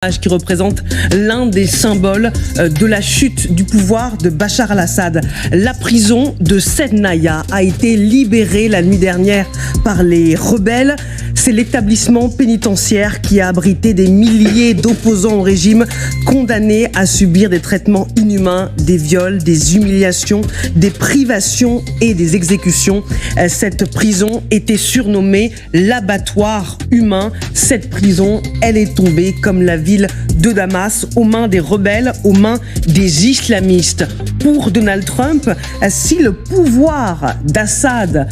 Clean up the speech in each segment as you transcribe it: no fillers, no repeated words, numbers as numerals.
Qui représente l'un des symboles de la chute du pouvoir de Bachar al-Assad. La prison de Sednaya a été libérée la nuit dernière par les rebelles. C'est l'établissement pénitentiaire qui a abrité des milliers d'opposants au régime condamnés à subir des traitements inhumains, des viols, des humiliations, des privations et des exécutions. Cette prison était surnommée l'abattoir humain. Cette prison, elle est tombée comme la ville de Damas aux mains des rebelles, aux mains des islamistes. Pour Donald Trump, si le pouvoir d'Assad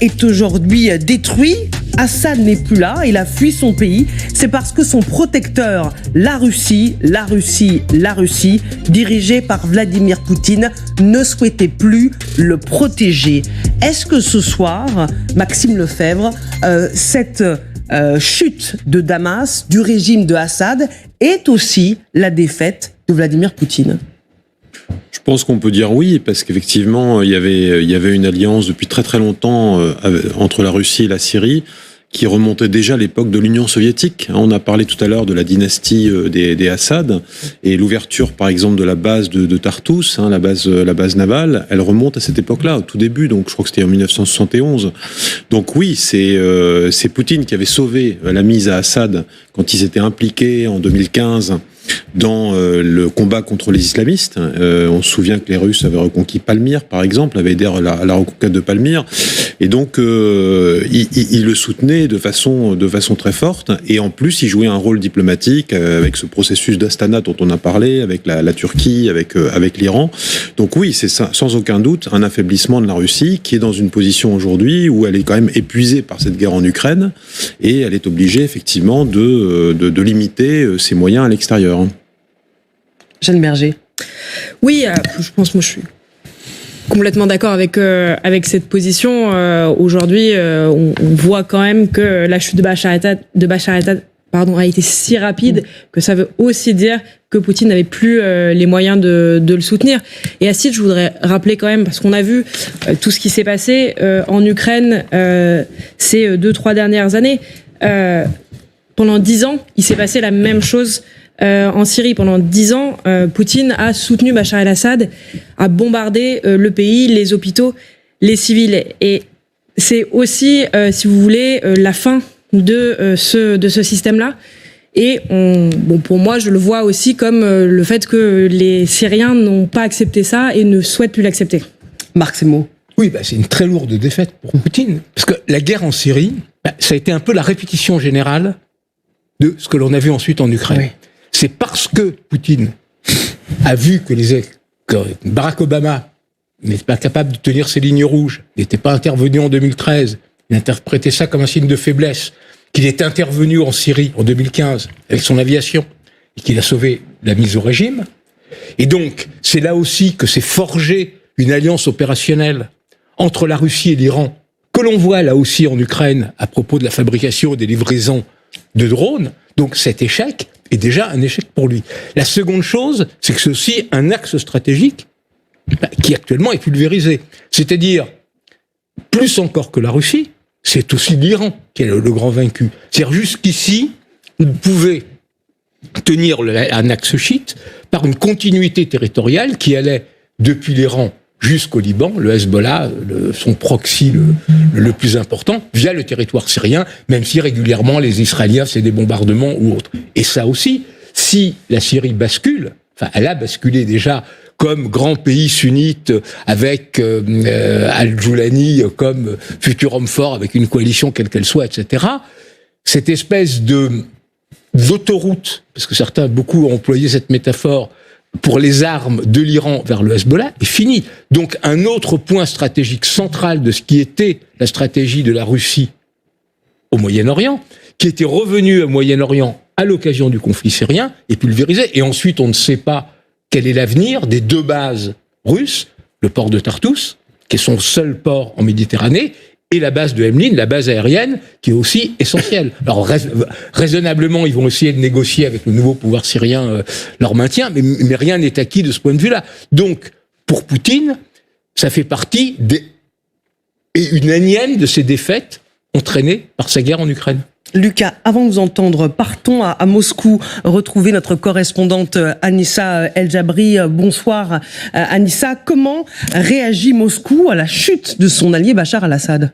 est aujourd'hui détruit, Assad n'est plus là, il a fui son pays, c'est parce que son protecteur, la Russie, dirigée par Vladimir Poutine, ne souhaitait plus le protéger. Est-ce que ce soir, Maxime Lefebvre, cette chute de Damas, du régime de Assad, est aussi la défaite de Vladimir Poutine? Je pense qu'on peut dire oui, parce qu'effectivement, il y avait une alliance depuis très très longtemps entre la Russie et la Syrie, qui remontait déjà à l'époque de l'Union soviétique. On a parlé tout à l'heure de la dynastie des Assad, et l'ouverture, par exemple, de la base de Tartous, la base navale, elle remonte à cette époque-là, au tout début, donc je crois que c'était en 1971. Donc oui, c'est Poutine qui avait sauvé la mise à Assad quand il s'était impliqué en 2015 dans le combat contre les islamistes. On se souvient que les Russes avaient reconquis Palmyre, par exemple, avaient aidé à la reconquête de Palmyre, et donc il le soutenait de façon très forte, et en plus il jouait un rôle diplomatique avec ce processus d'Astana dont on a parlé, avec la Turquie, avec l'Iran. Donc oui, c'est ça, sans aucun doute un affaiblissement de la Russie, qui est dans une position aujourd'hui où elle est quand même épuisée par cette guerre en Ukraine, et elle est obligée effectivement de limiter ses moyens à l'extérieur. Jeanne Berger. Oui, je pense, moi je suis complètement d'accord avec cette position. Aujourd'hui, on voit quand même que la chute de Bachar el-Assad a été si rapide que ça veut aussi dire que Poutine n'avait plus les moyens de le soutenir. Et à ce titre, je voudrais rappeler quand même, parce qu'on a vu tout ce qui s'est passé en Ukraine ces 2-3 dernières années. Pendant 10 ans, il s'est passé la même chose en Syrie. Pendant 10 ans, Poutine a soutenu Bachar el-Assad, a bombardé le pays, les hôpitaux, les civils. Et c'est aussi, si vous voulez, la fin de ce système-là. Et pour moi, je le vois aussi comme le fait que les Syriens n'ont pas accepté ça et ne souhaitent plus l'accepter. Marc Semo. Oui, c'est une très lourde défaite pour Poutine. Parce que la guerre en Syrie, ça a été un peu la répétition générale de ce que l'on a vu ensuite en Ukraine. Oui. C'est parce que Poutine a vu que Barack Obama n'était pas capable de tenir ses lignes rouges, n'était pas intervenu en 2013, il interprétait ça comme un signe de faiblesse, qu'il est intervenu en Syrie en 2015 avec son aviation et qu'il a sauvé la mise au régime. Et donc, c'est là aussi que s'est forgée une alliance opérationnelle entre la Russie et l'Iran, que l'on voit là aussi en Ukraine à propos de la fabrication et des livraisons de drones. Donc cet échec est déjà un échec pour lui. La seconde chose, c'est que c'est aussi un axe stratégique qui actuellement est pulvérisé. C'est-à-dire, plus encore que la Russie, c'est aussi l'Iran qui est le grand vaincu. C'est-à-dire, jusqu'ici, il pouvait tenir un axe chiite par une continuité territoriale qui allait depuis l'Iran jusqu'au Liban, le Hezbollah, son proxy le plus important, via le territoire syrien, même si régulièrement les Israéliens c'est des bombardements ou autres. Et ça aussi, si la Syrie bascule, enfin elle a basculé déjà comme grand pays sunnite avec Al-Joulani comme futur homme fort avec une coalition quelle qu'elle soit, etc. Cette espèce d'autoroute, parce que beaucoup ont employé cette métaphore, pour les armes de l'Iran vers le Hezbollah, est fini. Donc un autre point stratégique central de ce qui était la stratégie de la Russie au Moyen-Orient, qui était revenu au Moyen-Orient à l'occasion du conflit syrien, est pulvérisé. Et ensuite, on ne sait pas quel est l'avenir des 2 bases russes, le port de Tartous, qui est son seul port en Méditerranée, et la base de Emlin, la base aérienne, qui est aussi essentielle. Alors, raisonnablement, ils vont essayer de négocier avec le nouveau pouvoir syrien leur maintien, mais rien n'est acquis de ce point de vue-là. Donc, pour Poutine, ça fait partie et une énième de ces défaites entraînées par sa guerre en Ukraine. Lucas, avant de vous entendre, partons à Moscou, retrouver notre correspondante Anissa El-Jabri. Bonsoir Anissa, comment réagit Moscou à la chute de son allié Bachar al-Assad ?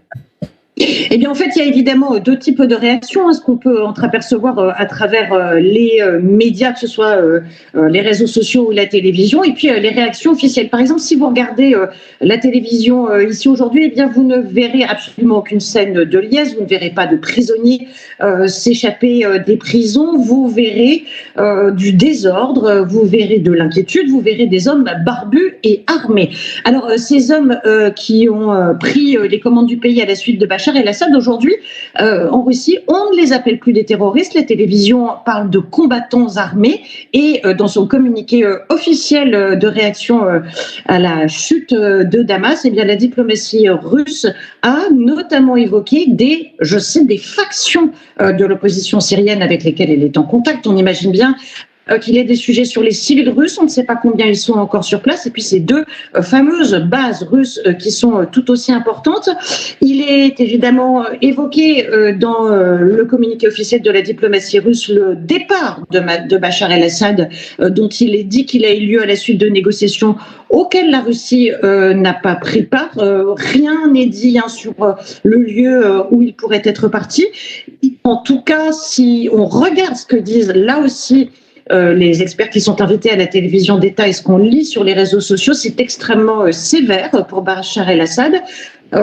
Eh bien, en fait, il y a évidemment deux types de réactions, ce qu'on peut entreapercevoir à travers les médias, que ce soit les réseaux sociaux ou la télévision, et puis les réactions officielles. Par exemple, si vous regardez la télévision ici aujourd'hui, eh bien, vous ne verrez absolument aucune scène de liesse, vous ne verrez pas de prisonniers s'échapper des prisons, vous verrez du désordre, vous verrez de l'inquiétude, vous verrez des hommes barbus et armés. Alors, ces hommes qui ont pris les commandes du pays à la suite de Bachar el-Assad, aujourd'hui, en Russie, on ne les appelle plus des terroristes. La télévision parle de combattants armés et dans son communiqué officiel de réaction à la chute de Damas, eh bien, la diplomatie russe a notamment évoqué des factions de l'opposition syrienne avec lesquelles elle est en contact. On imagine bien qu'il y a des sujets sur les civils russes, on ne sait pas combien ils sont encore sur place, et puis ces deux fameuses bases russes qui sont tout aussi importantes. Il est évidemment évoqué dans le communiqué officiel de la diplomatie russe le départ de Bachar el-Assad, dont il est dit qu'il a eu lieu à la suite de négociations auxquelles la Russie n'a pas pris part. Rien n'est dit sur le lieu où il pourrait être parti. En tout cas, si on regarde ce que disent là aussi les experts qui sont invités à la télévision d'État et ce qu'on lit sur les réseaux sociaux, c'est extrêmement sévère pour Bachar el-Assad.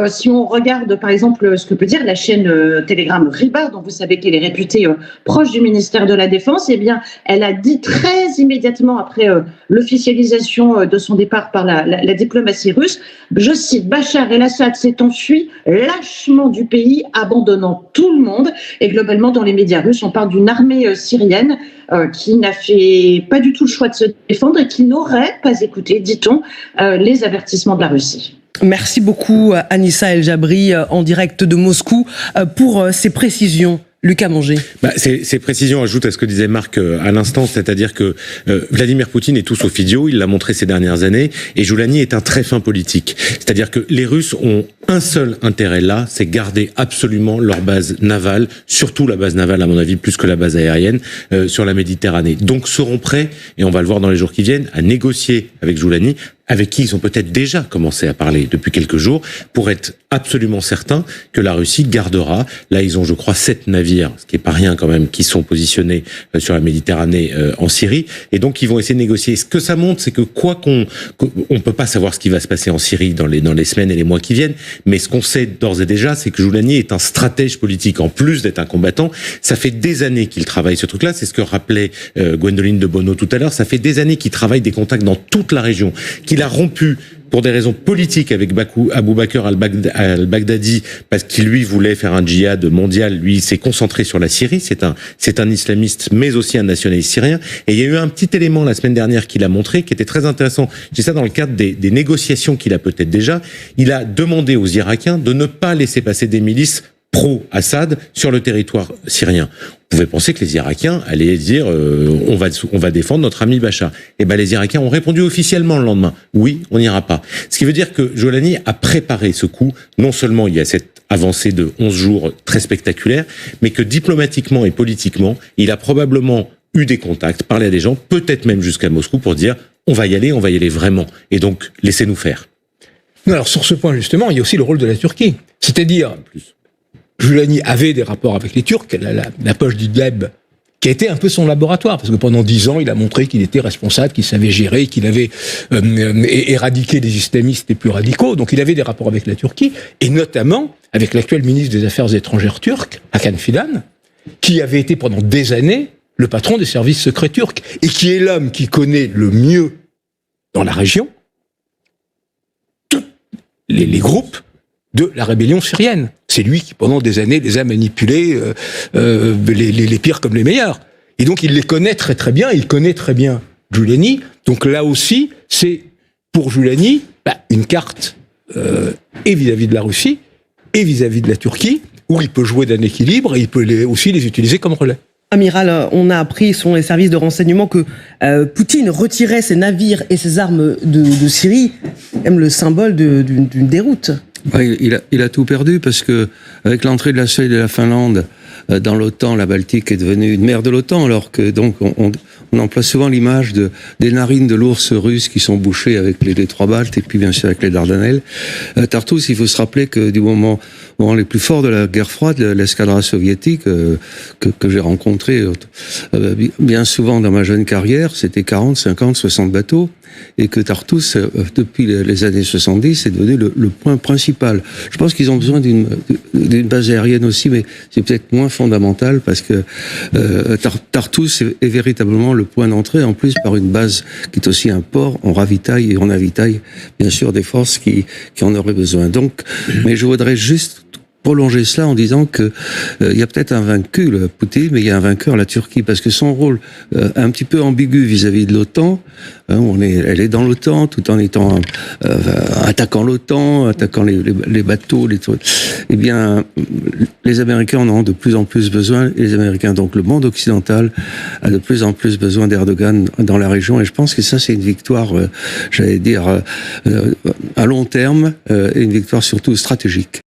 Si on regarde par exemple ce que peut dire la chaîne Telegram Ribar, dont vous savez qu'elle est réputée proche du ministère de la Défense, eh bien, elle a dit très immédiatement après l'officialisation de son départ par la diplomatie russe, je cite, Bachar el-Assad s'est enfui lâchement du pays, abandonnant tout le monde. Et globalement, dans les médias russes, on parle d'une armée syrienne qui n'a fait pas du tout le choix de se défendre et qui n'aurait pas écouté, dit-on, les avertissements de la Russie. Merci beaucoup Anissa El-Jabri en direct de Moscou pour ces précisions. Lucas Manger. Ces précisions ajoutent à ce que disait Marc à l'instant, c'est-à-dire que Vladimir Poutine est tout sauf idiot, il l'a montré ces dernières années, et Joulani est un très fin politique. C'est-à-dire que les Russes ont un seul intérêt là, c'est garder absolument leur base navale, surtout la base navale à mon avis, plus que la base aérienne, sur la Méditerranée. Donc seront prêts, et on va le voir dans les jours qui viennent, à négocier avec Joulani, avec qui ils ont peut-être déjà commencé à parler depuis quelques jours, pour être absolument certains que la Russie gardera. Là, ils ont, je crois, 7 navires, ce qui est pas rien quand même, qui sont positionnés sur la Méditerranée en Syrie, et donc ils vont essayer de négocier. Ce que ça montre, c'est que on peut pas savoir ce qui va se passer en Syrie dans les semaines et les mois qui viennent, mais ce qu'on sait d'ores et déjà, c'est que Joulani est un stratège politique, en plus d'être un combattant. Ça fait des années qu'il travaille ce truc-là, c'est ce que rappelait Gwendoline de Bono tout à l'heure, ça fait des années qu'il travaille des contacts dans toute la région, qu'il a rompu pour des raisons politiques avec Abou Bakr al-Baghdadi, parce qu'il lui voulait faire un djihad mondial, lui s'est concentré sur la Syrie, c'est un islamiste mais aussi un nationaliste syrien, et il y a eu un petit élément la semaine dernière qu'il a montré qui était très intéressant, c'est ça dans le cadre des négociations qu'il a peut-être déjà, il a demandé aux Irakiens de ne pas laisser passer des milices pro-Assad sur le territoire syrien. On pouvait penser que les Irakiens allaient dire on va défendre notre ami Bachar. Et ben les Irakiens ont répondu officiellement le lendemain oui, on n'ira pas. Ce qui veut dire que Joulani a préparé ce coup. Non seulement il y a cette avancée de 11 jours très spectaculaire, mais que diplomatiquement et politiquement, il a probablement eu des contacts, parlé à des gens, peut-être même jusqu'à Moscou pour dire on va y aller vraiment. Et donc laissez-nous faire. Alors sur ce point justement, il y a aussi le rôle de la Turquie. C'est-à-dire Joulani avait des rapports avec les Turcs, la poche d'Idleb, qui a été un peu son laboratoire, parce que pendant 10 ans, il a montré qu'il était responsable, qu'il savait gérer, qu'il avait éradiqué les islamistes les plus radicaux, donc il avait des rapports avec la Turquie, et notamment avec l'actuel ministre des Affaires étrangères turc, Hakan Fidan, qui avait été pendant des années le patron des services secrets turcs, et qui est l'homme qui connaît le mieux dans la région tous les groupes de la rébellion syrienne. C'est lui qui, pendant des années, les a manipulés, les pires comme les meilleurs. Et donc, il les connaît très très bien, il connaît très bien Joulani. Donc là aussi, c'est pour Joulani une carte et vis-à-vis de la Russie, et vis-à-vis de la Turquie, où il peut jouer d'un équilibre, et il peut aussi les utiliser comme relais. Amiral, on a appris selon les services de renseignement que Poutine retirait ses navires et ses armes de Syrie, même le symbole d'une déroute. Ouais, il a tout perdu parce que avec l'entrée de la Suède et de la Finlande dans l'OTAN, la Baltique est devenue une mer de l'OTAN, alors que donc on emploie souvent l'image des narines de l'ours russe qui sont bouchées avec les détroits baltes et puis bien sûr avec les Dardanelles. Tartous, il faut se rappeler que du moment les plus forts de la guerre froide, l'escadra soviétique que j'ai rencontré bien souvent dans ma jeune carrière, c'était 40, 50, 60 bateaux. Et que Tartous, depuis les années 70, est devenu le point principal. Je pense qu'ils ont besoin d'une base aérienne aussi, mais c'est peut-être moins fondamental parce que Tartous est véritablement le point d'entrée, en plus par une base qui est aussi un port. On ravitaille et on avitaille, bien sûr, des forces qui en auraient besoin. Donc, mais je voudrais juste prolonger cela en disant que il y a peut-être un vaincu, le Poutine, mais il y a un vainqueur, la Turquie, parce que son rôle un petit peu ambigu vis-à-vis de l'OTAN, elle est dans l'OTAN tout en étant attaquant l'OTAN, attaquant les bateaux, les trucs. Eh bien, les Américains en ont de plus en plus besoin, et les Américains, donc le monde occidental, a de plus en plus besoin d'Erdogan dans la région, et je pense que ça c'est une victoire, j'allais dire, à long terme, et une victoire surtout stratégique.